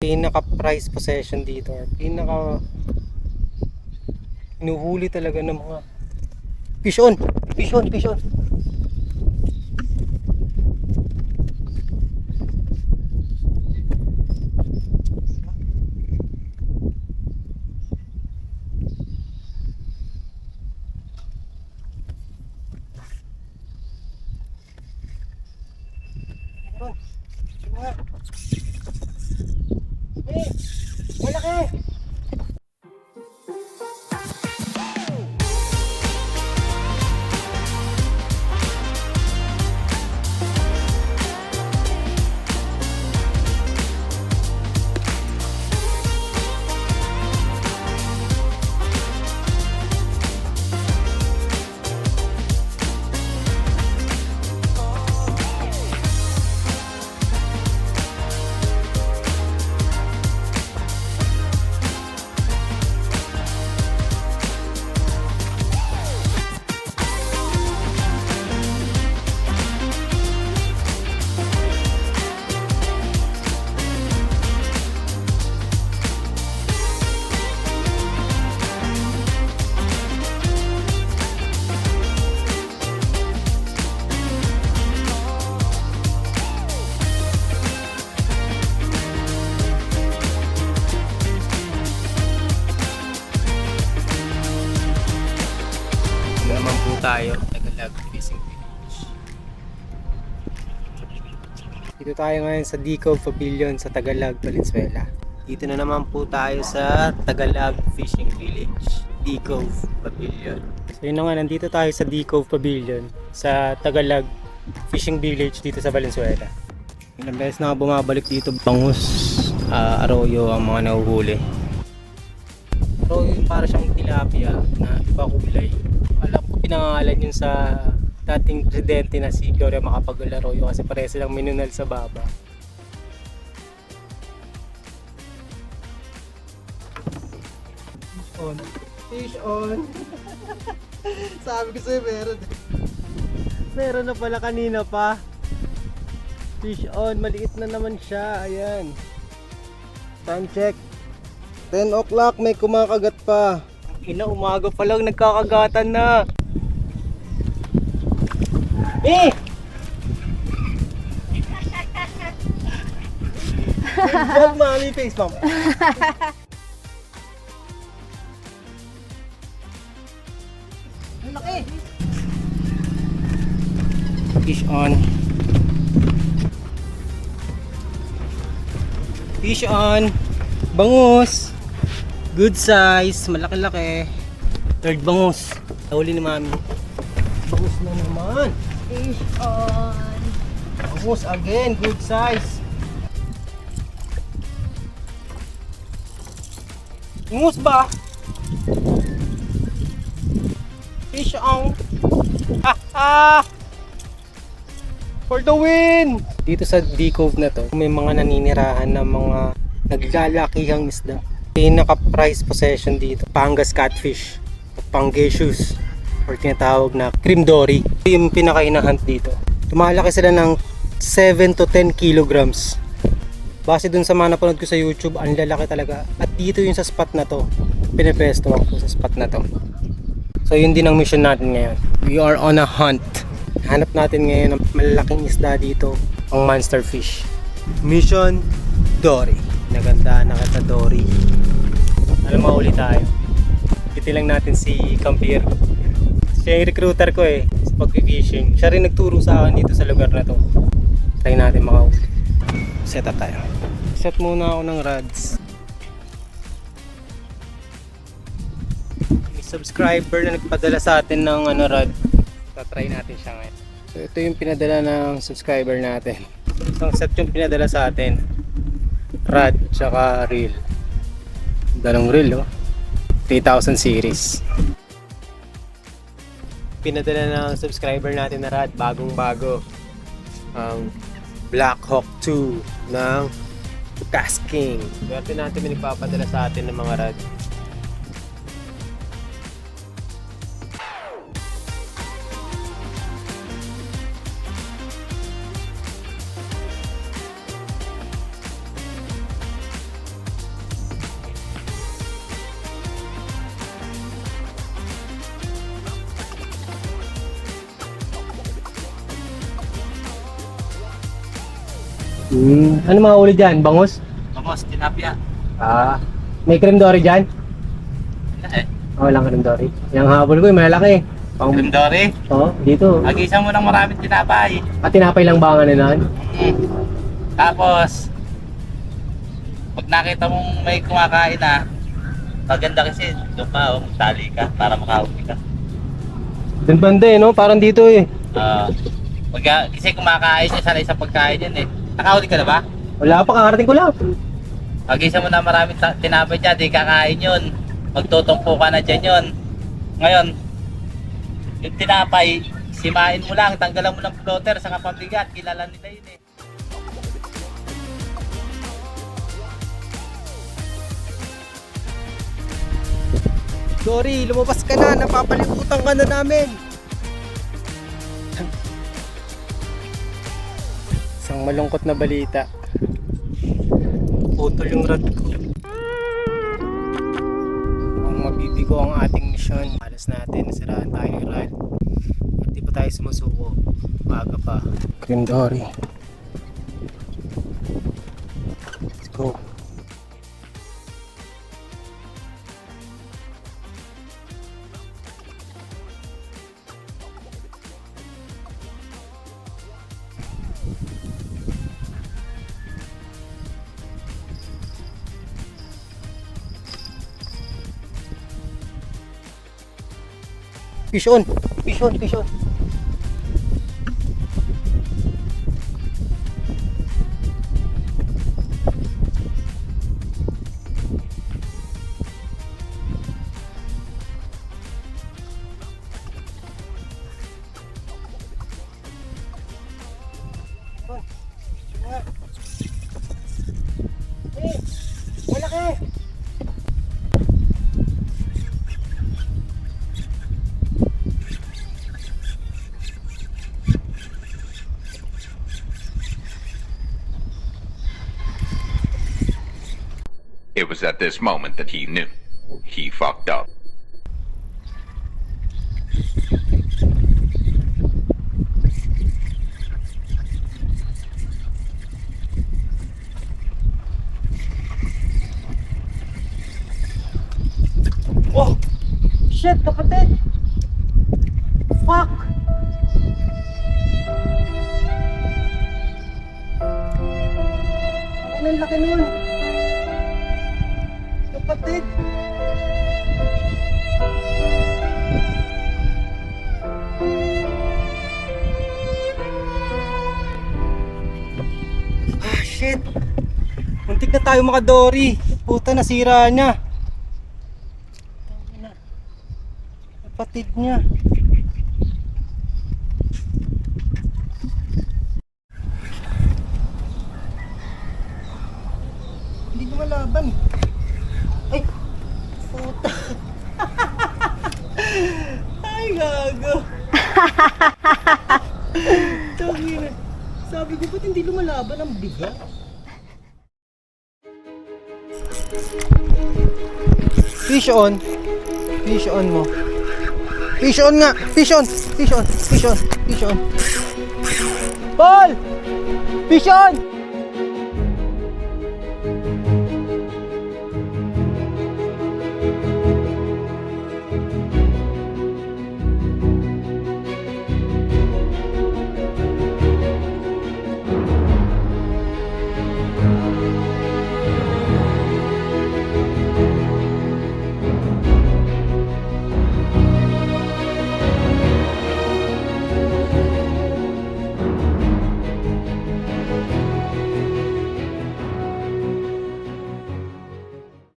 pinaka prize possession dito, or pinaka inuhuli talaga ng mga fish on. Malaki! Naman po tayo, Tagalag Fishing Village. Dito tayo ngayon sa Decove Pavilion sa Tagalag, Valenzuela. Dito na naman po tayo sa Tagalag Fishing Village, Decove Pavilion. So yun na nga, nandito tayo sa Decove Pavilion sa Tagalag Fishing Village dito sa Valenzuela. Ilang beses na bumabalik dito, bangus, arroyo ang mga nahuhuli. Arroyo yung para siyang tilapia na iba kulay. Alam ko pinangalan yun sa dating presidente na si Gloria Macapagal Arroyo kasi pareho silang minunal sa baba. Fish on! Sabi ko sa'yo meron. Meron na pala kanina pa. Fish on, maliit na naman siya. Ayan. Time check. 10 o'clock, may kumakagat pa. Ina, umaga pa lang nagkakagatan na. Eh! Huwag mami face, ma'am. Ang laki! Fish on. Fish on. Bangus. Good size, malaki-laki. Third bangus. Nahuli ni mami. Bangus na naman. Fish on. Bangus again, good size. Bangus ba? Fish on. For the win! Dito sa Decove na to, may mga naninirahan na mga naglalakihang isda. Pinaka prize possession dito, Pangas catfish, Pangasius, or tinatawag na cream dory. Yung pinaka-inahunt dito. Tumalaki sila ng 7 to 10 kilograms. Base dun sa mga napanood ko sa YouTube, ang lalaki talaga. At dito yung sa spot na to, pinipesto ako sa spot na to. So yun din ang mission natin ngayon. We are on a hunt. Hanap natin ngayon ng malalaking isda dito, ang monster fish. Mission Dory. Naganda na kita, Dory. Alam mo, uli tayo. Kiti lang natin si Campir. Siya yung recruiter ko sa pag-fishing. Siya rin nagturo sa akin dito sa lugar na to. Try natin makahuli. Set up tayo. Set muna ako ng rods. May subscriber na nagpadala sa atin ng rod. Tatry natin siya ngayon. So ito yung pinadala ng subscriber natin. Isang set yung pinadala sa atin. Rod tsaka reel. Dalawang reel 3000 series. Pinadala ng subscriber natin na rod, bagong bago. Ang Black Hawk 2 ng Tasking. Swerte natin may nagpapadala sa atin ng mga rod. Ano mga uli dyan? Bangus? Vamos, tilapia. May cream dory dyan? Wala eh. Walang cream dory. Yung habol ko yung malalaki. Cream dory. Dito. Agisan mo ng maraming tinapay. Tinapay lang ba ang ano nun? Tapos, pag nakita mong may kumakain na, maganda kasi doon ka, tali ka para makahuli ka. Dun banda no? Parang dito eh. Kasi kumakain siya sa isang pagkain yan eh. Nakahuli ka na ba? Wala pa, kakarating ko lang. Agisan mo na maraming tinapay dyan, di kakain yun. Magtutungko ka na dyan yun. Ngayon, yung tinapay, simain mo lang, tanggalan mo ng floater sa kapabigat, kilala nila yun eh. Dory, lumabas ka na. Napapalibutan ka na namin. Isang malungkot na balita. Putol yung rod ko. Ang mabibigo ang ating misyon. Alas natin, nasiraan tayo ng rod. Hindi pa tayo sumusuko. Maaga pa. Cream Dory. Let's go. Fish on! Fish on! Fish on! Malaki! It was at this moment that he knew. He fucked up. Oh! Shit, kapatid! Fuck! Ang laki nun! Kapatid! Shit! Muntik na tayo makadory. Puta, nasira niya. Kapatid niya. Hindi lumalaban. Ay! Puta! Ay, gago! Tangina. Sabi ko, ba't hindi lumalaban ang bigat? Fish on. Fish on mo. Fish on nga! Fish on! Fish on! Fish on! Fish on! Paul! Fish on!